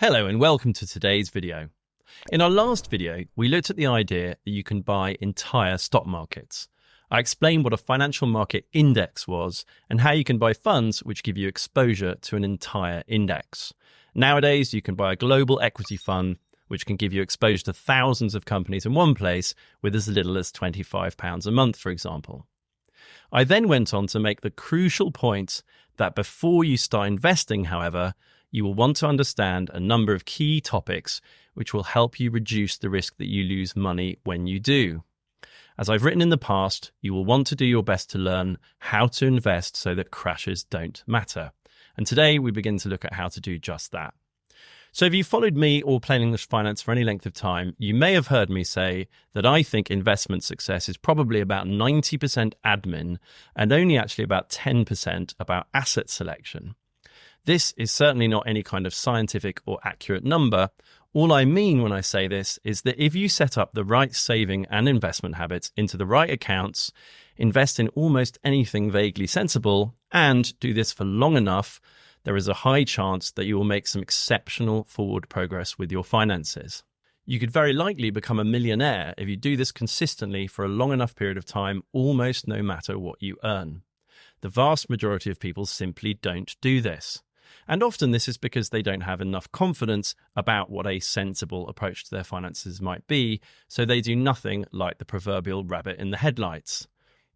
Hello and welcome to today's video. In our last video, we looked at the idea that you can buy entire stock markets. I explained what a financial market index was and how you can buy funds which give you exposure to an entire index. Nowadays, you can buy a global equity fund which can give you exposure to thousands of companies in one place with as little as £25 a month, for example. I then went on to make the crucial point that before you start investing, however, you will want to understand a number of key topics which will help you reduce the risk that you lose money when you do. As I've written in the past, you will want to do your best to learn how to invest so that crashes don't matter. And today we begin to look at how to do just that. So if you followed me or Plain English Finance for any length of time, you may have heard me say that I think investment success is probably about 90% admin and only actually about 10% about asset selection. This is certainly not any kind of scientific or accurate number. All I mean when I say this is that if you set up the right saving and investment habits into the right accounts, invest in almost anything vaguely sensible, and do this for long enough, there is a high chance that you will make some exceptional forward progress with your finances. You could very likely become a millionaire if you do this consistently for a long enough period of time, almost no matter what you earn. The vast majority of people simply don't do this. And often this is because they don't have enough confidence about what a sensible approach to their finances might be, so they do nothing like the proverbial rabbit in the headlights.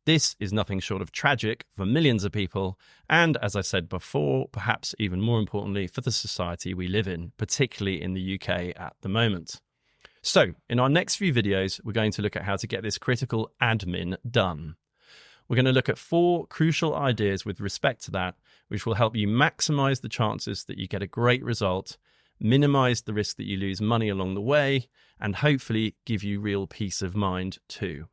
This is nothing short of tragic for millions of people, and as I said before, perhaps even more importantly for the society we live in, particularly in the UK at the moment. So, in our next few videos, we're going to look at how to get this critical admin done. We're going to look at 4 crucial ideas with respect to that, which will help you maximize the chances that you get a great result, minimize the risk that you lose money along the way, and hopefully give you real peace of mind too.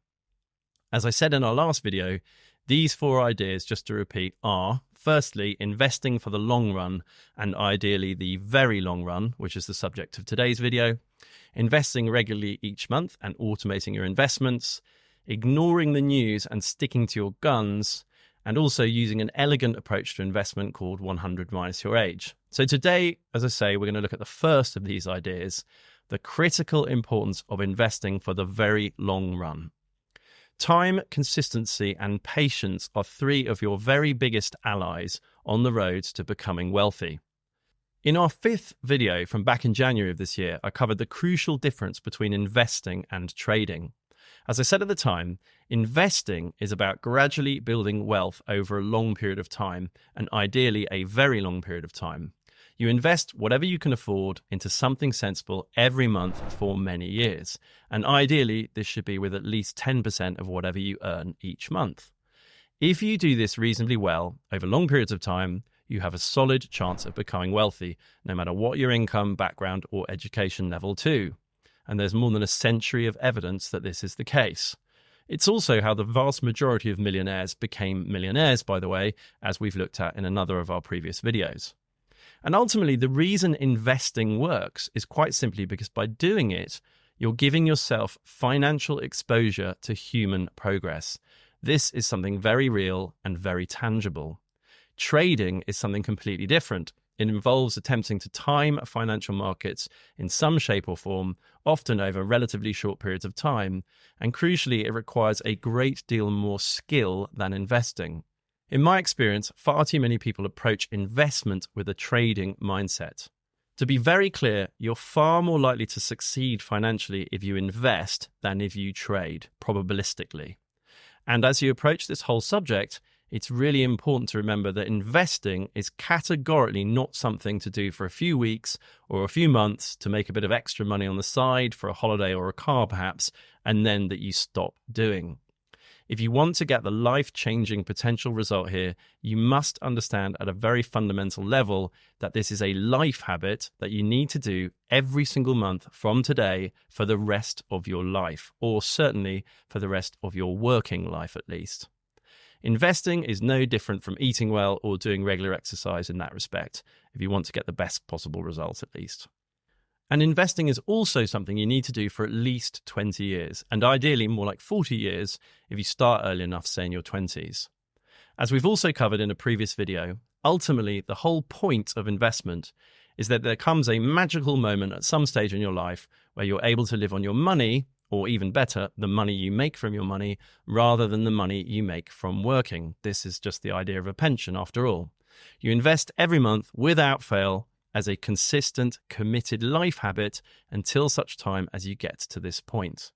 As I said in our last video, these 4 ideas, just to repeat, are firstly, investing for the long run, and ideally the very long run, which is the subject of today's video, investing regularly each month and automating your investments, ignoring the news and sticking to your guns, and also using an elegant approach to investment called 100 minus your age. So today, as I say, we're going to look at the first of these ideas, the critical importance of investing for the very long run. Time, consistency, and patience are 3 of your very biggest allies on the road to becoming wealthy. In our 5th video from back in January of this year, I covered the crucial difference between investing and trading. As I said at the time, investing is about gradually building wealth over a long period of time, and ideally a very long period of time. You invest whatever you can afford into something sensible every month for many years, and ideally this should be with at least 10% of whatever you earn each month. If you do this reasonably well over long periods of time, you have a solid chance of becoming wealthy, no matter what your income, background, or education level too. And there's more than a century of evidence that this is the case. It's also how the vast majority of millionaires became millionaires, by the way, as we've looked at in another of our previous videos. And ultimately, the reason investing works is quite simply because by doing it, you're giving yourself financial exposure to human progress. This is something very real and very tangible. Trading is something completely different. It involves attempting to time financial markets in some shape or form, often over relatively short periods of time, and crucially, it requires a great deal more skill than investing. In my experience, far too many people approach investment with a trading mindset. To be very clear, you're far more likely to succeed financially if you invest than if you trade, probabilistically. And as you approach this whole subject, it's really important to remember that investing is categorically not something to do for a few weeks or a few months to make a bit of extra money on the side for a holiday or a car perhaps, and then that you stop doing. If you want to get the life-changing potential result here, you must understand at a very fundamental level that this is a life habit that you need to do every single month from today for the rest of your life, or certainly for the rest of your working life at least. Investing is no different from eating well or doing regular exercise in that respect, if you want to get the best possible result at least. And investing is also something you need to do for at least 20 years, and ideally more like 40 years if you start early enough, say in your 20s. As we've also covered in a previous video, ultimately the whole point of investment is that there comes a magical moment at some stage in your life where you're able to live on your money, or even better, the money you make from your money, rather than the money you make from working. This is just the idea of a pension after all. You invest every month without fail as a consistent, committed life habit until such time as you get to this point.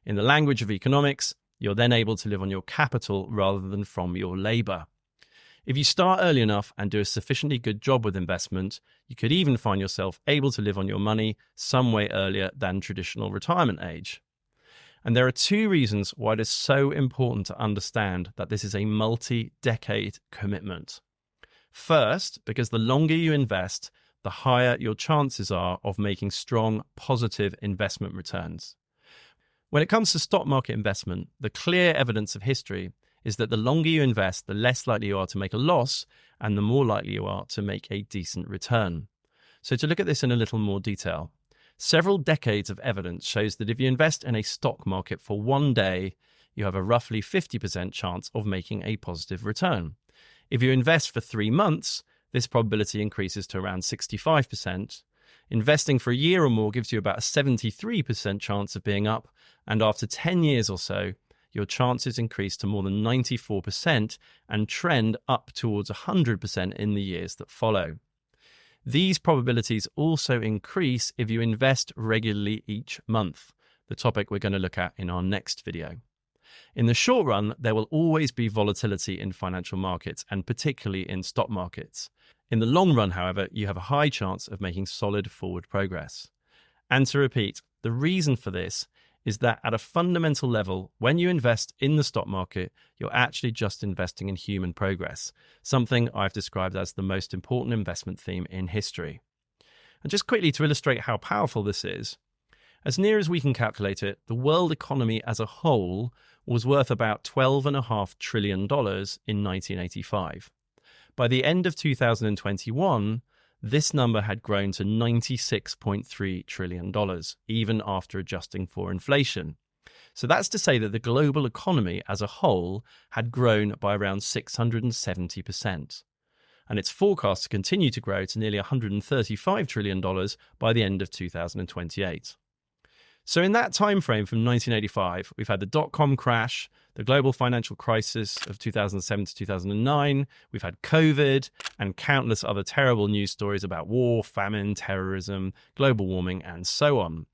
In the language of economics, you're then able to live on your capital rather than from your labor. If you start early enough and do a sufficiently good job with investment, you could even find yourself able to live on your money some way earlier than traditional retirement age. And there are two reasons why it is so important to understand that this is a multi-decade commitment. First, because the longer you invest, the higher your chances are of making strong, positive investment returns. When it comes to stock market investment, the clear evidence of history is that the longer you invest, the less likely you are to make a loss and the more likely you are to make a decent return. So to look at this in a little more detail, several decades of evidence shows that if you invest in a stock market for one day, you have a roughly 50% chance of making a positive return. If you invest for 3 months, this probability increases to around 65%. Investing for a year or more gives you about a 73% chance of being up, and after 10 years or so, your chances increase to more than 94% and trend up towards 100% in the years that follow. These probabilities also increase if you invest regularly each month, the topic we're going to look at in our next video. In the short run, there will always be volatility in financial markets and particularly in stock markets. In the long run, however, you have a high chance of making solid forward progress. And to repeat, the reason for this is that at a fundamental level, when you invest in the stock market, you're actually just investing in human progress, something I've described as the most important investment theme in history. And just quickly to illustrate how powerful this is, as near as we can calculate it, the world economy as a whole was worth about $12.5 trillion in 1985. By the end of 2021, this number had grown to $96.3 trillion, even after adjusting for inflation. So that's to say that the global economy as a whole had grown by around 670%. And it's forecast to continue to grow to nearly $135 trillion by the end of 2028. So in that time frame from 1985, we've had the dot-com crash, the global financial crisis of 2007 to 2009, we've had COVID, and countless other terrible news stories about war, famine, terrorism, global warming, and so on.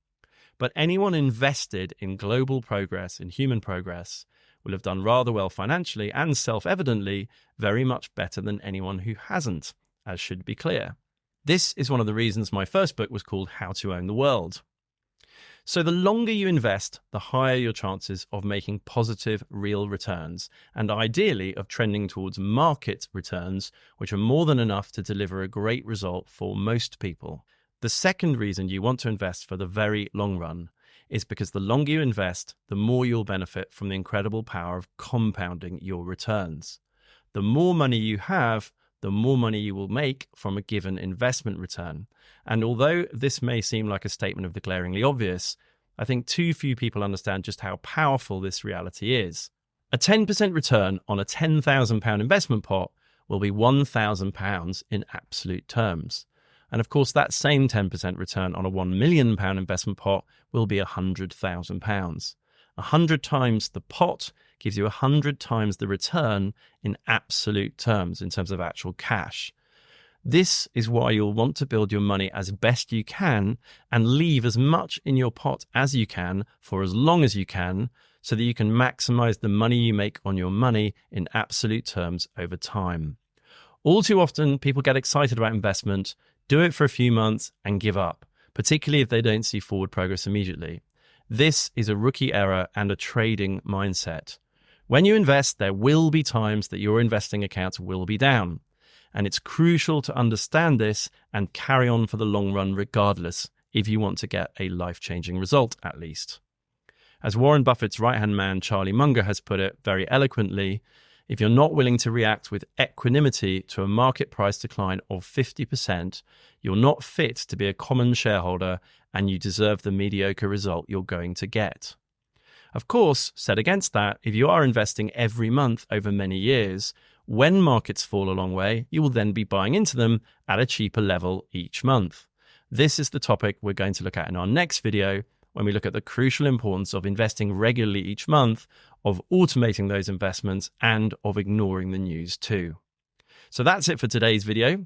But anyone invested in global progress, in human progress, will have done rather well financially and self-evidently very much better than anyone who hasn't, as should be clear. This is one of the reasons my first book was called How to Own the World. So the longer you invest, the higher your chances of making positive real returns, and ideally of trending towards market returns, which are more than enough to deliver a great result for most people. The second reason you want to invest for the very long run is because the longer you invest, the more you'll benefit from the incredible power of compounding your returns. The more money you have, the more money you will make from a given investment return. And although this may seem like a statement of the glaringly obvious, I think too few people understand just how powerful this reality is. A 10% return on a £10,000 investment pot will be £1,000 in absolute terms. And of course, that same 10% return on a £1 million investment pot will be £100,000. 100 times the pot gives you 100 times the return in absolute terms, in terms of actual cash. This is why you'll want to build your money as best you can and leave as much in your pot as you can for as long as you can, so that you can maximize the money you make on your money in absolute terms over time. All too often, people get excited about investment, do it for a few months and give up, particularly if they don't see forward progress immediately. This is a rookie error and a trading mindset. When you invest, there will be times that your investing accounts will be down. And it's crucial to understand this and carry on for the long run regardless, if you want to get a life-changing result at least. As Warren Buffett's right-hand man Charlie Munger has put it very eloquently, if you're not willing to react with equanimity to a market price decline of 50%, you're not fit to be a common shareholder and you deserve the mediocre result you're going to get. Of course, set against that, if you are investing every month over many years, When markets fall a long way, you will then be buying into them at a cheaper level each month. This is the topic we're going to look at in our next video, when we look at the crucial importance of investing regularly each month, of automating those investments, and of ignoring the news too. So that's it for today's video.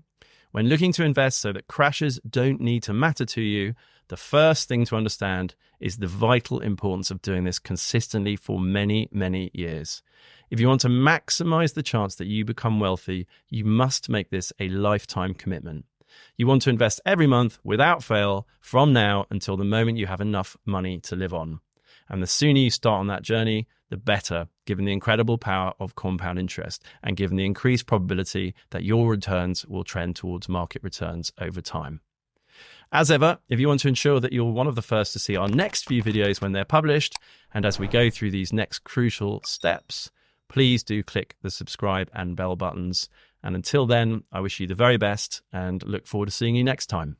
When looking to invest so that crashes don't need to matter to you, the first thing to understand is the vital importance of doing this consistently for many, many years. If you want to maximize the chance that you become wealthy, you must make this a lifetime commitment. You want to invest every month without fail from now until the moment you have enough money to live on. And the sooner you start on that journey, the better, given the incredible power of compound interest and given the increased probability that your returns will trend towards market returns over time. As ever, if you want to ensure that you're one of the first to see our next few videos when they're published, and as we go through these next crucial steps, please do click the subscribe and bell buttons. And until then, I wish you the very best and look forward to seeing you next time.